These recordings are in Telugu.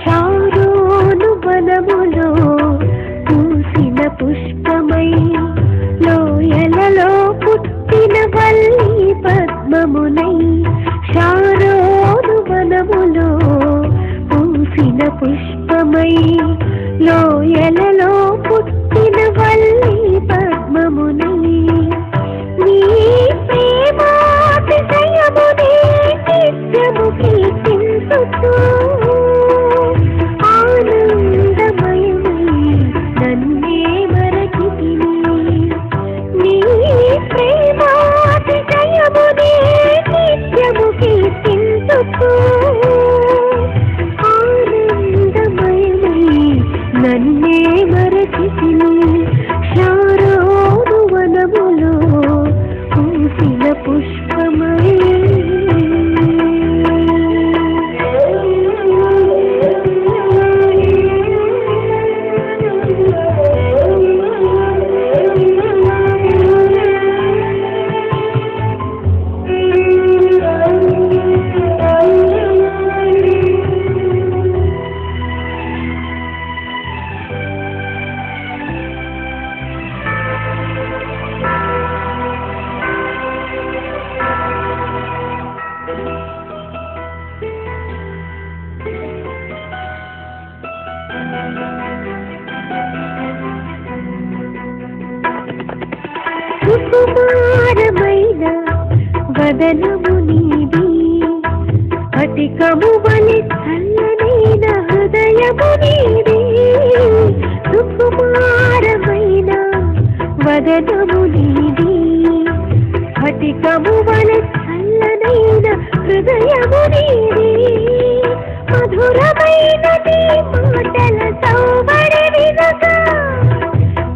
శారోను వనములో పూసిన పుష్పమై లోయలలో పుట్టిన వల్లి పద్మమునై శారోను వనములో పూసిన పుష్పమై లోయలలో పుట్టిన వల్లి పద్మమునై నీ ప్రేమాతిశయమునే నిత్యము కీర్తించుచు ఆనందమయమై నన్నే మరచితిని నీ ప్రేమాతిశయమునే నిత్యము కీర్తించుచు ఆనందమయమై నన్నే మరచితిని శారోను వనములో పూసిన పుష్పమై సుకుమారమైన వదనము నీది స్ఫటికము వలె చల్లనైన హృదయము నీది సుకుమారమైన వదనము నీది స్ఫటికము వలె చల్లనైన హృదయము నీది మధురమైన నీ మాటల సౌబడి వినగా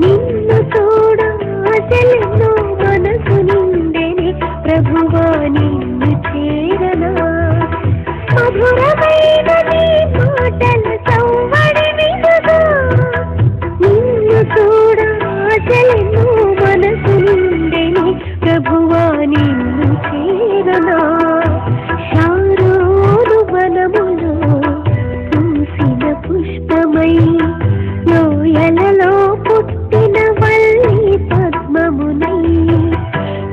నిన్ను చూడ ఆశలెన్నో మనసు నిండెని ప్రభువా నిన్ను చేరనా మధురమైన నీ మాటల సౌబడి వినగా నిన్ను చూడ ఆశలెన్నో మనసు నిండెని ప్రభువా నిన్ను చేరనా శారోను వనములో పూసిన పుష్పమై లోయలలో పుట్టిన వల్లి పద్మమునై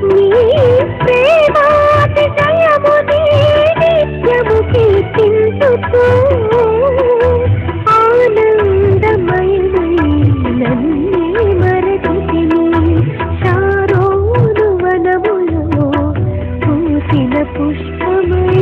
నీ ప్రేమాతిశయమునే నిత్యము కీర్తించుచు ఆనందమయమై నన్నే మరచితిని శారోను వనములో పూసిన పుష్పమై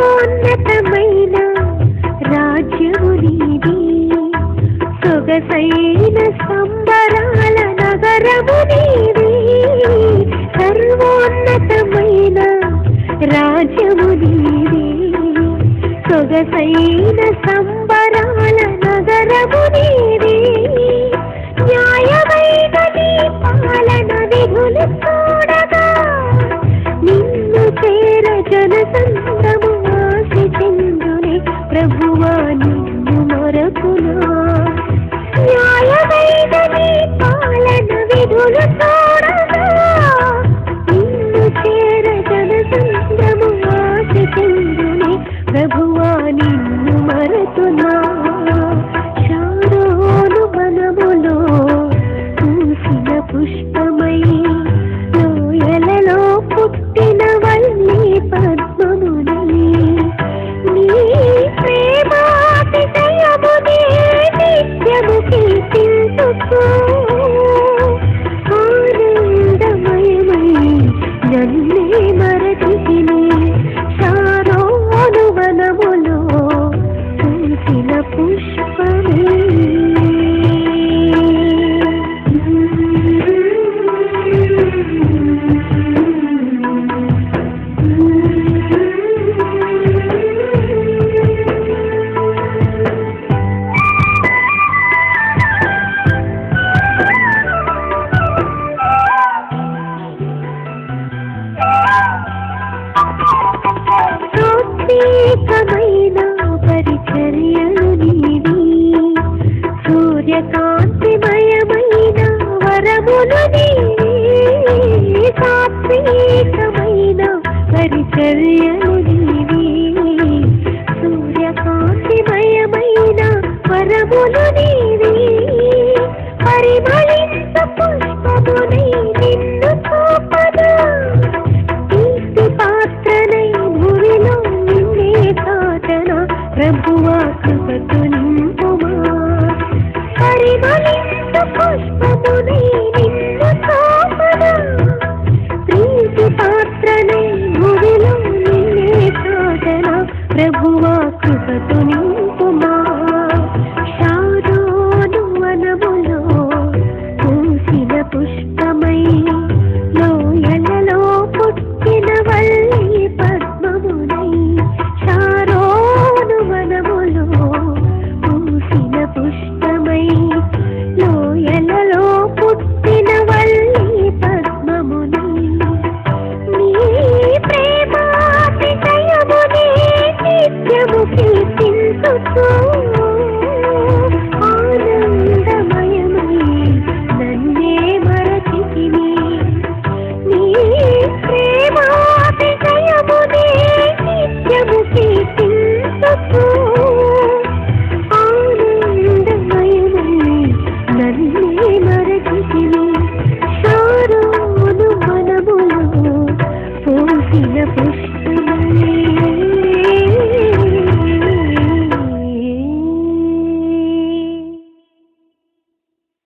సర్వోన్నతమైన రాజ్యము నీది సొగసైన సంబరాల నగరము నీది సర్వోన్నతమైన రాజ్యము నీది సొగసైన సంబరాల నగరము నీది న్యాయమైన నీ పాలన విధులు చూడగా నిన్ను చేర జనసంద్రము ఆశి చెందునే ప్రభువా నిన్ను మరపునా న్యాయమైన నీ పాలన విధులు చూడగా నిన్ను చేర జనసంద్రము ఆశి చెందునే ప్రభువా నిన్ను మరతునా శారోను వనములో పూసిన పుష్పమై లోయలలో పుట్టిన వల్లి పద్మమునై నీ ప్రేమాతిశయమునే నిత్యము కీర్తించుచు ఆనందమయమై నన్నే మరచితిని శారోను వనములో పూసిన పుష్పమే సౌందర్యం